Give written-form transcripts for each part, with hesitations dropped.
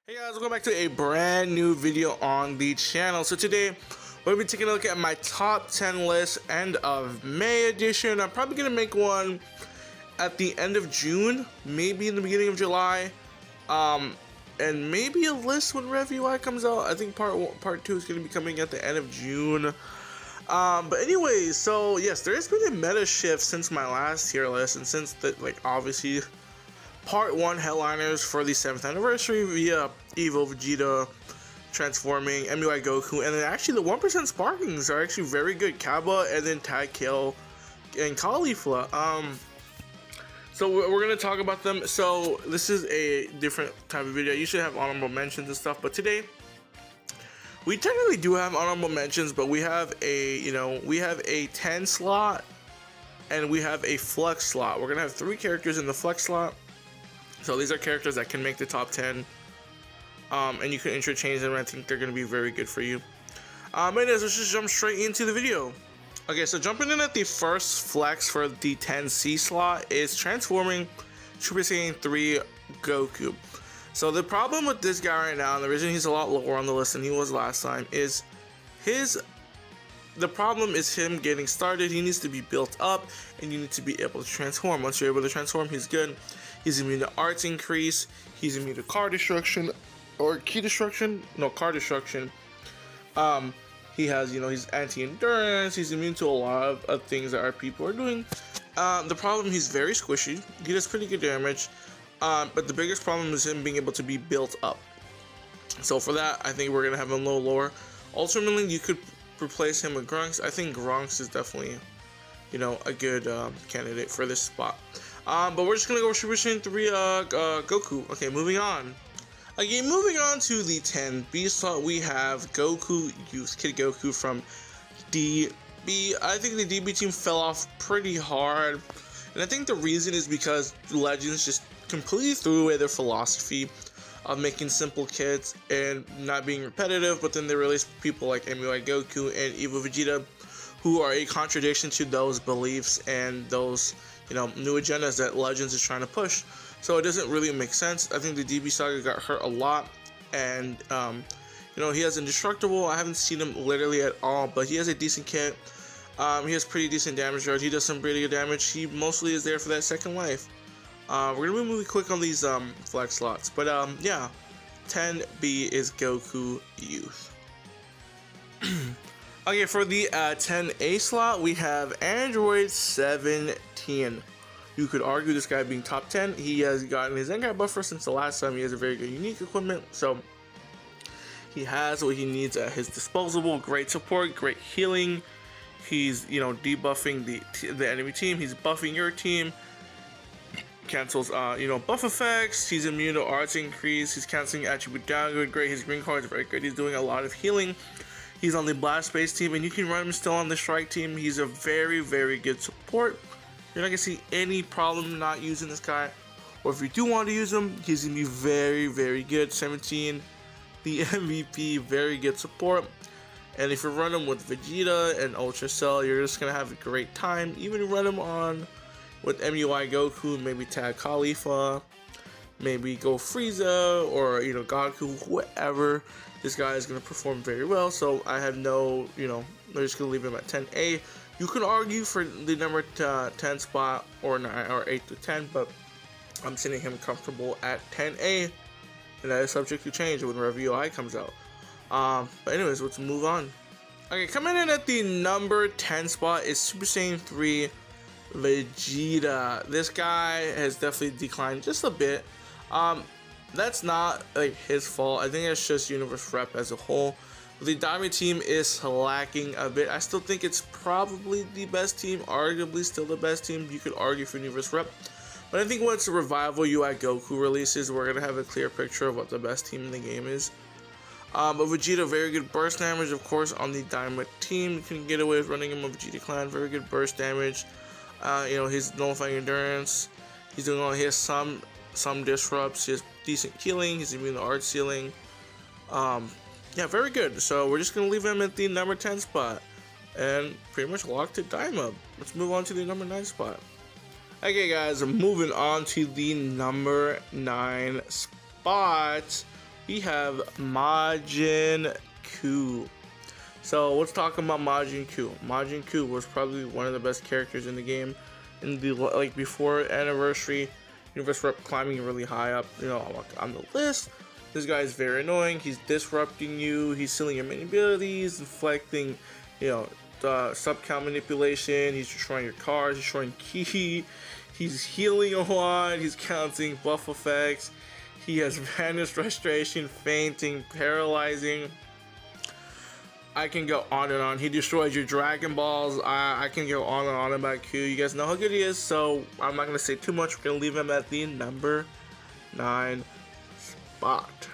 Hey guys, welcome back to a brand new video on the channel. So today, we're going to be taking a look at my top 10 list, end of May edition. I'm probably going to make one at the end of June, maybe in the beginning of July, and maybe a list when Rev.UI comes out. I think part 2 is going to be coming at the end of June. But anyways, so yes, there has been a meta shift since my last tier list, and since obviously Part 1 headliners for the 7th anniversary via Evo Vegeta transforming, MUI Goku, and then actually the 1% sparkings are actually very good. Kaba, and then Tag Kill, and Caulifla. So we're going to talk about them. So this is a different type of video. I usually have honorable mentions and stuff, but today we technically do have honorable mentions, but we have a 10 slot and we have a flex slot. We're going to have 3 characters in the flex slot. So these are characters that can make the top 10, and you can interchange them, and I think they're going to be very good for you. Anyways, let's just jump straight into the video. Okay, so jumping in at the first flex for the 10C slot is transforming Super Saiyan 3 Goku. So the problem with this guy right now, and the reason he's a lot lower on the list than he was last time, is the problem is him getting started. He needs to be built up, and you need to be able to transform. Once you're able to transform, he's good. He's immune to arts increase. He's immune to car destruction, or key destruction. No, car destruction. He has, he's anti-endurance. He's immune to a lot of things that our people are doing. The problem, he's very squishy. He does pretty good damage. But the biggest problem is him being able to be built up. So for that, I think we're gonna have him a little lower. Ultimately, you could replace him with Grunks. I think Grunks is definitely, a good candidate for this spot. But we're just gonna go with Super Saiyan 3 Goku. Okay, moving on. Okay, moving on to the 10B slot, we have Goku Youth, Kid Goku from DB. I think the DB team fell off pretty hard, and I think the reason is because Legends just completely threw away their philosophy of making simple kids and not being repetitive, but then they released people like MUI Goku and Evo Vegeta, who are a contradiction to those beliefs and those new agendas that Legends is trying to push. So it doesn't really make sense. I think the DB Saga got hurt a lot, and he has Indestructible. I haven't seen him literally at all, but he has a decent kit. He has pretty decent damage charge. He does some pretty good damage. He mostly is there for that second life. We're gonna be moving quick on these flex slots, but yeah, 10B is Goku Youth. Okay, for the 10A slot, we have Android 17. You could argue this guy being top 10. He has gotten his zenkai buffer since the last time. He has a very good unique equipment, so he has what he needs at his disposal. Great support, great healing. He's debuffing the enemy team. He's buffing your team. Cancels buff effects. He's immune to arts increase. He's canceling attribute downgrade. Great. His green card is very good. He's doing a lot of healing. He's on the blast space team, and you can run him still on the strike team. He's a very, very good support. You're not gonna see any problem not using this guy, or if you do want to use him, he's gonna be very, very good. 17, the MVP, very good support. And if you run him with Vegeta and Ultra Cell, you're just gonna have a great time. Even run him on with MUI Goku, maybe tag Caulifla, maybe go Frieza, or Goku, whatever. This guy is going to perform very well, so I have no, they're just going to leave him at 10A. You can argue for the number 10 spot, or 9, or 8 to 10, but I'm sitting him comfortable at 10A, and that is subject to change when Rev.UI comes out. But anyways, let's move on. Okay, coming in at the number 10 spot is Super Saiyan 3 Vegeta. This guy has definitely declined just a bit. That's not his fault. I think it's just Universe Rep as a whole. The Daima team is lacking a bit. I still think it's probably the best team, arguably still the best team. You could argue for Universe Rep, but I think once Revival UI Goku releases, we're gonna have a clear picture of what the best team in the game is. But Vegeta, very good burst damage, of course, on the Daima team. You can get away with running him with Vegeta Clan. Very good burst damage. He's nullifying endurance. He's doing all. He has some disrupts. He has decent healing. He's immune to art sealing. Yeah, very good. So we're just gonna leave him at the number 10 spot, and pretty much lock to Daima. Let's move on to the number 9 spot. Okay, guys, moving on to the number 9 spot. we have Majin Vegeta. So let's talk about Majin Vegeta. Majin Vegeta was probably one of the best characters in the game. In the before anniversary, Universe Rep climbing really high up, on the list. This guy is very annoying. He's disrupting you. He's stealing your main abilities, inflecting, the sub count manipulation. He's destroying your cards, destroying ki. He's healing a lot. He's counting buff effects. He has vanished restoration, fainting, paralyzing. I can go on and on. He destroys your Dragon Balls. I can go on and on about Q. You guys know how good he is, so I'm not going to say too much. We're going to leave him at the number 9 spot.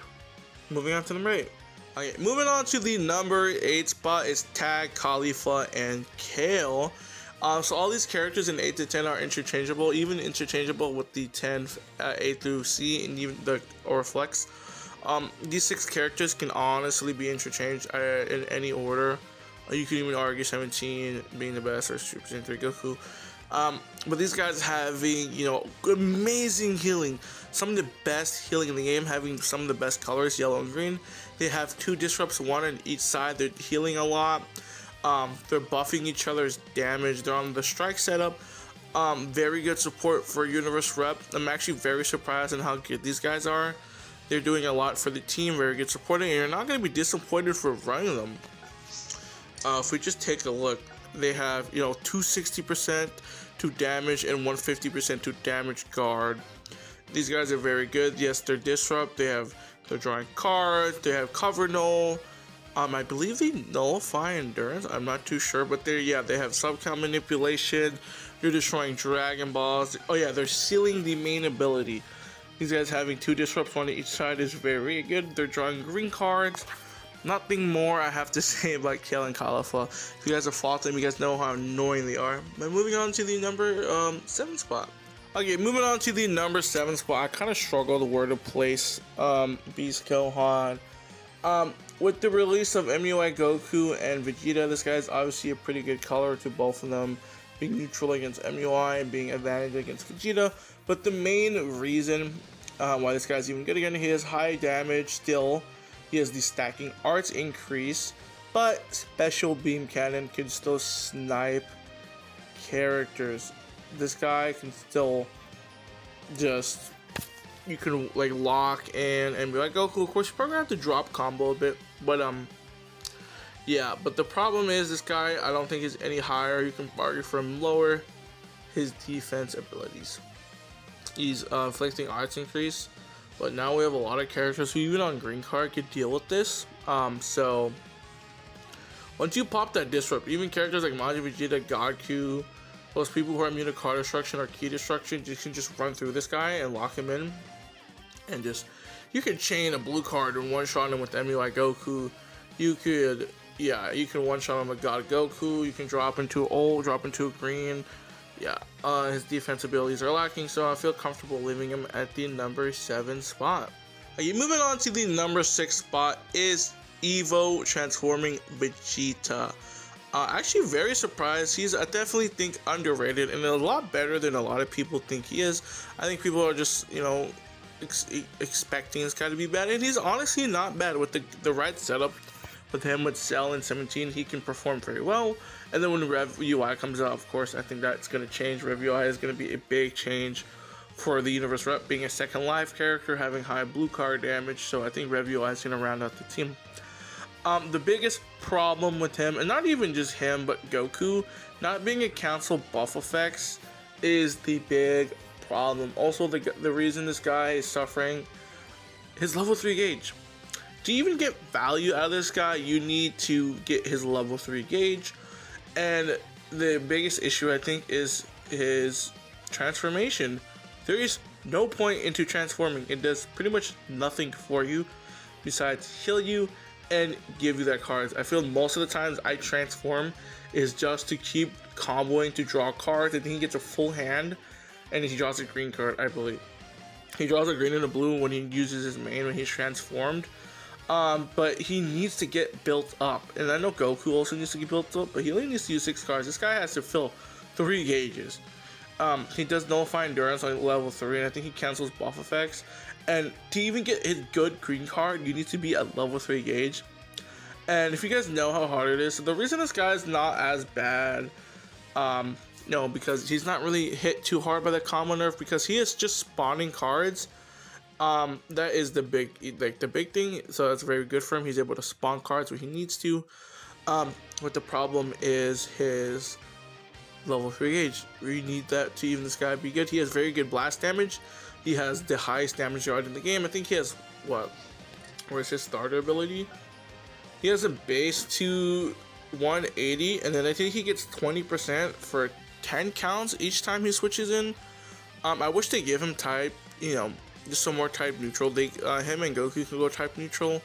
Moving on to number 8. Okay, moving on to the number 8 spot is Tag, Caulifla, and Kale. So all these characters in 8 to 10 are interchangeable, even interchangeable with the 10, A through C, and even the Flex. These 6 characters can honestly be interchanged in any order. You could even argue 17 being the best, or Super Saiyan 3 Goku. But these guys having, amazing healing. Some of the best healing in the game, having some of the best colors, yellow and green. They have 2 disrupts, 1 on each side. They're healing a lot. They're buffing each other's damage. They're on the strike setup. Very good support for Universe Rep. I'm actually very surprised in how good these guys are. They're doing a lot for the team, very good supporting, and you're not going to be disappointed for running them. If we just take a look, they have, 260% to damage and 150% to damage guard. These guys are very good. Yes, they're disrupt. They're drawing cards. They have cover null. I believe they nullify endurance. I'm not too sure, but they have sub count manipulation. They're destroying Dragon Balls. Oh yeah, they're sealing the main ability. These guys having 2 disrupts on each side is very good. They're drawing green cards. Nothing more I have to say about Kale and Caulifla. If you guys have fought them, you guys know how annoying they are. But moving on to the number 7 spot. Okay, moving on to the number 7 spot. I kind of struggled where to place Beast Gohan. With the release of MUI Goku and Vegeta, this guy is obviously a pretty good color to both of them, being neutral against MUI and being advantage against Vegeta. But the main reason why this guy's even good again, he has high damage still. He has the stacking arts increase, but special beam cannon can still snipe characters. This guy can still just, you can lock in and be like Goku. Of course, you're probably gonna have to drop combo a bit, but yeah. But the problem is this guy, I don't think is any higher. You can argue for him lower. His defense abilities. He's inflicting arts increase, but now we have a lot of characters who even on green card could deal with this. So once you pop that disrupt, even characters like Majin Vegeta, GOKU, those people who are immune to card destruction or key destruction, you can just run through this guy and lock him in, and you can chain a blue card and one shot him with MUI Goku. You can one shot him with God Goku. You can drop into old, drop into a green. Yeah, his defense abilities are lacking, so I feel comfortable leaving him at the number 7 spot. Okay, moving on to the number 6 spot is Evo transforming Vegeta. Actually very surprised. I definitely think underrated and a lot better than a lot of people think he is. I think people are just, expecting this guy to be bad, and he's honestly not bad. With the right setup with him, with Cell and 17, he can perform very well. And then when Rev UI comes out, of course, I think that's going to change. Rev UI is going to be a big change for the Universe Rep, being a second life character, having high blue card damage. So I think Rev UI is going to round out the team. The biggest problem with him, and not even just him, but Goku, not being a cancel buff effects is the big problem. Also, the reason this guy is suffering, his level 3 gauge. To even get value out of this guy, you need to get his level 3 gauge. And the biggest issue, I think, is his transformation. There is no point into transforming. It does pretty much nothing for you besides heal you and give you that cards. I feel most of the times I transform is just to keep comboing to draw cards. I think he gets a full hand and he draws a green card, I believe. He draws a green and a blue when he uses his main when he's transformed. But he needs to get built up. And I know Goku also needs to get built up, but he only needs to use 6 cards. This guy has to fill 3 gauges. He does nullify endurance on level 3, and I think he cancels buff effects. And to even get his good green card, you need to be at level 3 gauge. And if you guys know how hard it is, so the reason this guy is not as bad, no, because he's not really hit too hard by the combo nerf, because he is just spawning cards. That is the big thing. So that's very good for him. He's able to spawn cards when he needs to. But the problem is his level 3 gauge. We need that to even this guy be good. He has very good blast damage. He has the highest damage yard in the game. I think he has where's his starter ability? He has a base to 180, and then I think he gets 20% for 10 counts each time he switches in. I wish they give him type, just some more type neutral. Him and Goku can go type neutral.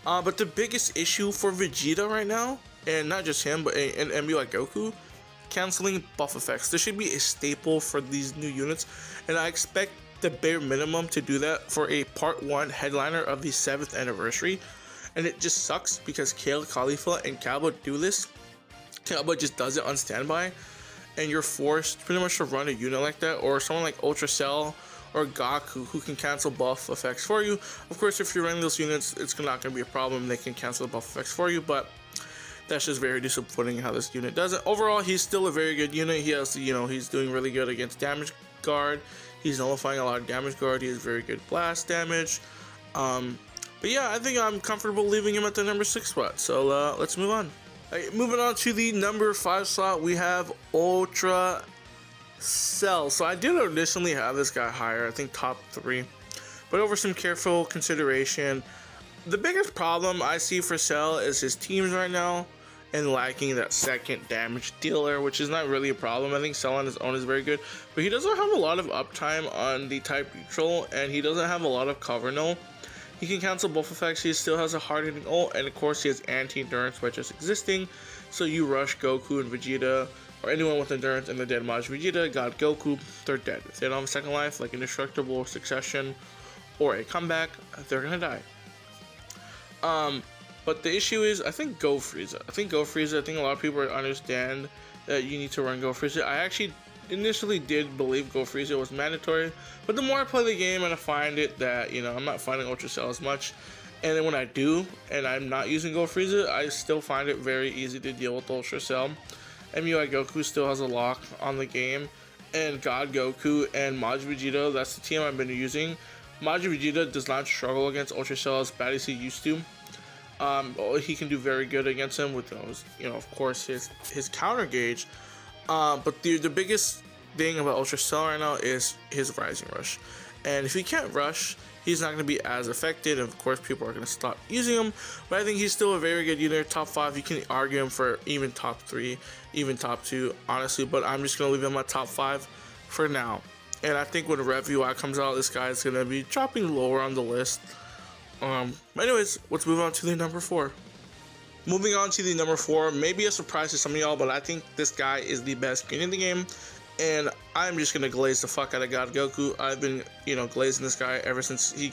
But the biggest issue for Vegeta right now, and not just him, but and be like Goku, canceling buff effects. This should be a staple for these new units, and I expect the bare minimum to do that for a part 1 headliner of the 7th anniversary. And it just sucks because Kale, Khalifa, and Calba do this. Calba just does it on standby, and you're forced pretty much to run a unit like that, or someone like Ultra Cell or GOKU who can cancel buff effects for you. Of course, if you're running those units, it's not going to be a problem. They can cancel the buff effects for you, but that's just very disappointing how this unit does it. Overall, he's still a very good unit. He has, he's doing really good against damage guard. He's nullifying a lot of damage guard. He has very good blast damage. But yeah, I think I'm comfortable leaving him at the number 6 spot. So let's move on. Right, moving on to the number 5 slot, we have Ultra Cell. So I did initially have this guy higher, I think top 3. But over some careful consideration, the biggest problem I see for Cell is his teams right now and lacking that second damage dealer, which is not really a problem. I think Cell on his own is very good, but he doesn't have a lot of uptime on the type neutral, and he doesn't have a lot of cover null. He can cancel buff effects. He still has a hard hitting ult, and of course he has anti-endurance by just existing. So you rush Goku and Vegeta, or anyone with endurance, and the dead Majin Vegeta, God Goku, they're dead. If they don't have a second life, like indestructible or succession or a comeback, they're gonna die. But the issue is, I think Go Frieza. I think a lot of people understand that you need to run Go Frieza. I actually initially did believe Go Frieza was mandatory, but the more I play the game and I find it that, I'm not finding Ultra Cell as much, and then when I do, and I'm not using Go Frieza, I still find it very easy to deal with Ultra Cell. MUI Goku still has a lock on the game, and God Goku and Majin Vegeta, that's the team I've been using. Majin Vegeta does not struggle against Ultra Cell as bad as he used to. He can do very good against him with those, of course, his counter gauge. But the biggest thing about Ultra Cell right now is his Rising Rush. And if he can't rush, he's not going to be as effective, and of course people are going to stop using him. But I think he's still a very good unit, top 5. You can argue him for even top 3, even top 2, honestly, but I'm just going to leave him at top 5 for now. And I think when Rev UI comes out, this guy is going to be dropping lower on the list. Anyways, let's move on to the number 4. Moving on to the number 4, maybe a surprise to some of y'all, but I think this guy is the best green in the game, and I'm just gonna glaze the fuck out of God Goku. I've been, glazing this guy ever since he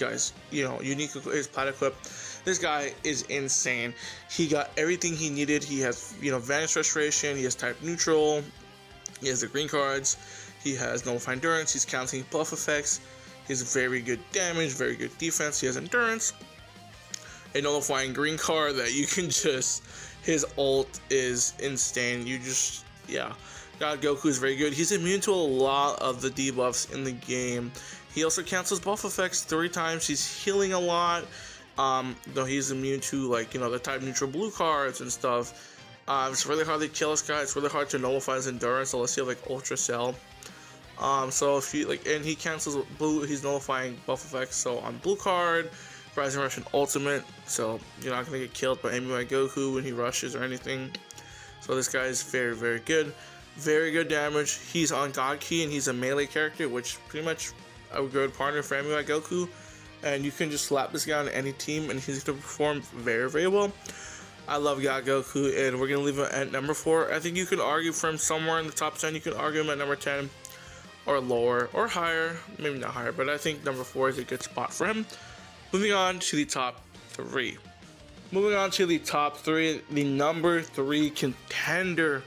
unique his Plat equip. This guy is insane. He got everything he needed. He has, Vanish Restoration. He has type neutral. He has the green cards. He has Nullify Endurance. He's counting buff effects. He has very good damage, very good defense. He has endurance. A nullifying green card that you can just, his ult is insane. God Goku is very good. He's immune to a lot of the debuffs in the game. He also cancels buff effects 3 times. He's healing a lot. Though he's immune to the type neutral blue cards and stuff. It's really hard to kill this guy. It's really hard to nullify his endurance unless you have Ultra Cell. So if you and he cancels blue, he's nullifying buff effects. So on blue card, Rising Rush and Ultimate, so you're not gonna get killed by MUI Goku when he rushes or anything. So this guy is very, very good. Very good damage. He's on God Key and he's a melee character, which pretty much a good partner for MUI Goku. And you can just slap this guy on any team and he's gonna perform very, very well. I love God Goku, and we're gonna leave him at number 4. I think you could argue for him somewhere in the top 10. You can argue him at number 10 or lower or higher, maybe not higher, but I think number 4 is a good spot for him. Moving on to the top 3. The number 3 contender,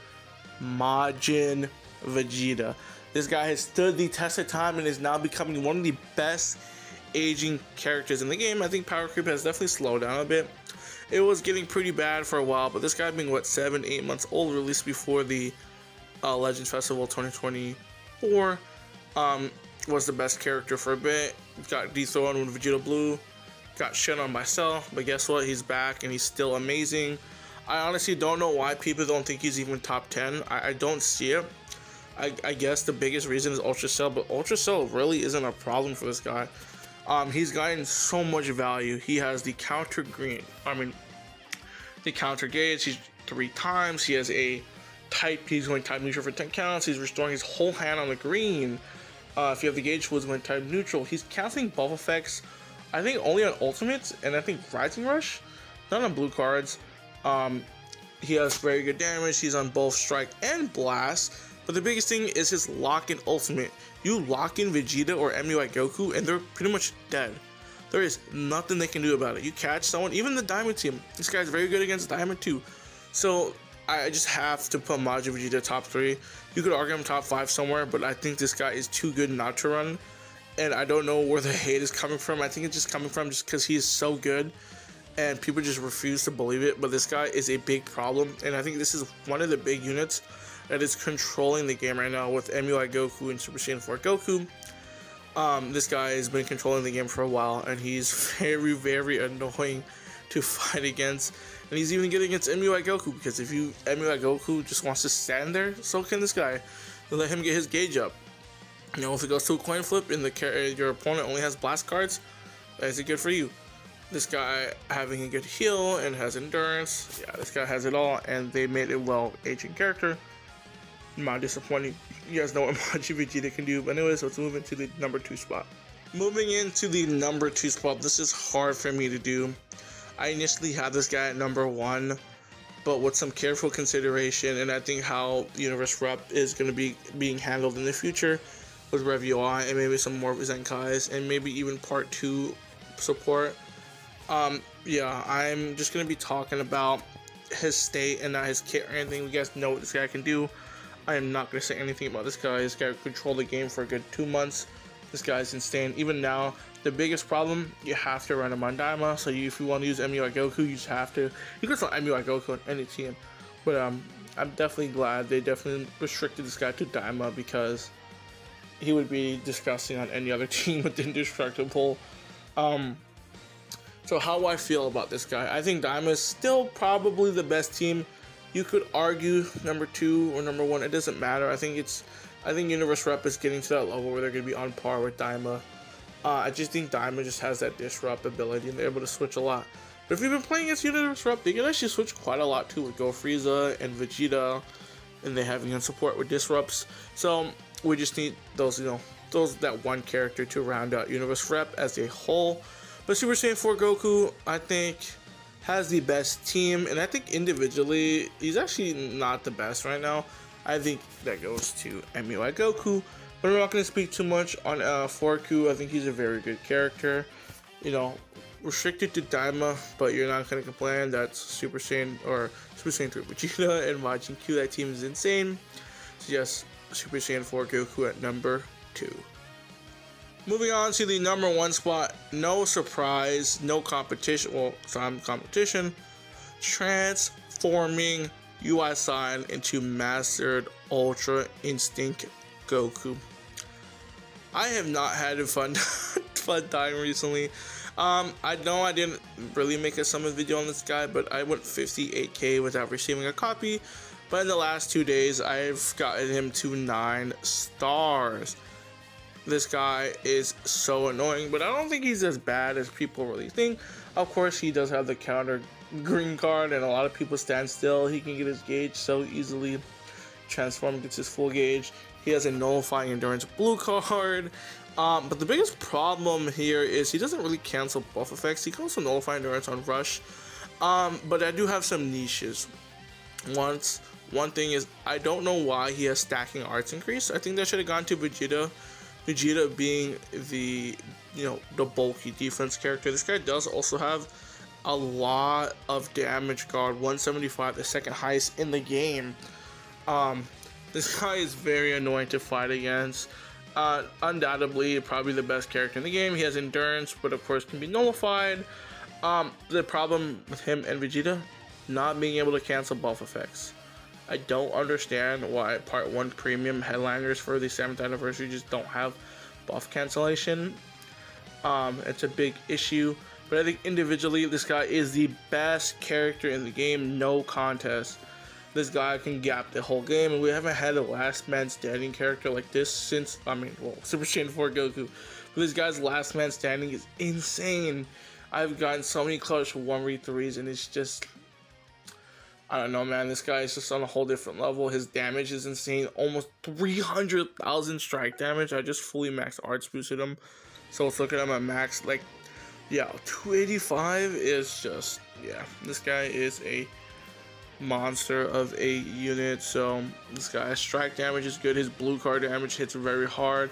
Majin Vegeta. This guy has stood the test of time and is now becoming one of the best aging characters in the game, I think power creep has definitely slowed down a bit. It was getting pretty bad for a while, but this guy being what, 7-8 months old, released before the Legends Festival 2024, was the best character for a bit. Got dethroned with Vegeta Blue, got shit on by Cell, but guess what? He's back and he's still amazing. I honestly don't know why people don't think he's even top 10. I don't see it. I guess the biggest reason is Ultra Cell, but Ultra Cell really isn't a problem for this guy. He's gotten so much value. He has the counter green, the counter gauge. He's 3 times. He has a type. He's going type neutral for 10 counts. He's restoring his whole hand on the green. If you have the gauge, was going type neutral. He's canceling buff effects, I think only on ultimates, and I think Rising Rush, not on blue cards. He has very good damage. He's on both strike and blast. But the biggest thing is his lock-in ultimate. You lock in Vegeta or MUI Goku and they're pretty much dead. There is nothing they can do about it. You catch someone, even the Daima team. This guy's very good against Daima too. So I just have to put Majin Vegeta top 3. You could argue him top 5 somewhere, but I think this guy is too good not to run. And I don't know where the hate is coming from. I think it's just coming from just because he is so good. And people just refuse to believe it. But this guy is a big problem. And I think this is one of the big units that is controlling the game right now with MUI Goku and Super Saiyan 4 Goku. This guy has been controlling the game for a while, and he's very, very annoying to fight against. And he's even getting against MUI Goku, because if MUI Goku just wants to stand there, so can this guy. And let him get his gauge up. You know, if it goes to a coin flip and your opponent only has blast cards, is it good for you? This guy having a good heal and has endurance. Yeah, this guy has it all, and they made a well-aging character. Not disappointing. You guys know what Majin Vegeta can do. But anyways, let's move into the number 2 spot. Moving into the number 2 spot, this is hard for me to do. I initially had this guy at number 1, but with some careful consideration, and I think how Universe Rep is going to be being handled in the future with Rev UI and maybe some more Zenkais and maybe even part 2 support. Yeah, I'm just going to be talking about his state and not his kit or anything. You guys know what this guy can do. I am not going to say anything about this guy. This guy controlled the game for a good 2 months. This guy's insane. Even now, the biggest problem, you have to run him on Daima. So if you want to use MUI Goku, you just have to. You can still MUI Goku on any team. But I'm definitely glad they definitely restricted this guy to Daima, because he would be disgusting on any other team with Indestructible. So how I feel about this guy, I think Daima is still probably the best team. You could argue number 2 or number 1. It doesn't matter. I think Universe Rep is getting to that level where they're going to be on par with Daima. I just think Daima just has that disrupt ability, and they're able to switch a lot. But if you've been playing against Universe Rep, they can actually switch quite a lot too with Go Frieza and Vegeta, and they having in support with disrupts. So we just need those, that one character to round out Universe Rep as a whole. But Super Saiyan 4 Goku, I think, has the best team, and I think individually he's actually not the best right now. I think that goes to MUI Goku, but I'm not going to speak too much on 4Q. I think he's a very good character, restricted to Daima, but you're not going to complain. That's Super Saiyan 3 Vegeta and Majin Q. That team is insane. So yes, Super Saiyan 4 Goku at number 2. Moving on to the number 1 spot, no surprise, no competition, well, some competition, transforming UI Sign into Mastered Ultra Instinct Goku. I have not had a fun time recently. I know I didn't really make a summon video on this guy, but I went 58k without receiving a copy. But in the last 2 days, I've gotten him to 9 stars. This guy is so annoying, but I don't think he's as bad as people really think. Of course, he does have the counter green card, and a lot of people stand still. He can get his gauge so easily. Transform gets his full gauge. He has a nullifying endurance blue card. But the biggest problem here is he doesn't really cancel buff effects. He can also nullify endurance on rush. But I do have some niches. One thing is, I don't know why he has stacking arts increase. I think that should have gone to Vegeta. Vegeta being the bulky defense character. This guy does also have a lot of damage guard, 175, the second highest in the game. This guy is very annoying to fight against. Undoubtedly, probably the best character in the game. He has endurance, but of course can be nullified. The problem with him and Vegeta, not being able to cancel buff effects. I don't understand why Part 1 premium headliners for the 7th anniversary just don't have buff cancellation. It's a big issue, but I think individually this guy is the best character in the game, no contest. This guy can gap the whole game, and we haven't had a last man standing character like this since, Super Saiyan 4 Goku. But this guy's last man standing is insane. I've gotten so many clutch 1v3s, and it's just, I don't know, man. This guy is just on a whole different level. His damage is insane. Almost 300,000 strike damage. I just fully maxed arts boosted him. So let's look at him at max. Like, yeah, 285 is just, yeah. This guy is a monster of a unit. So this guy's strike damage is good. His blue card damage hits very hard.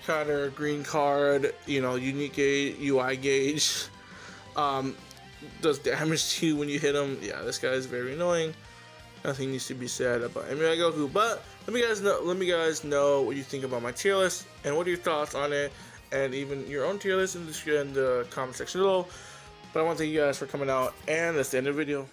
Counter, green card, you know, unique gauge, UI gauge. Does damage to you when you hit him. Yeah, this guy is very annoying. Nothing needs to be said about Emi Goku, but let me guys know what you think about my tier list and what are your thoughts on it, and even your own tier list in the comment section below. But I want to thank you guys for coming out, and that's the end of the video.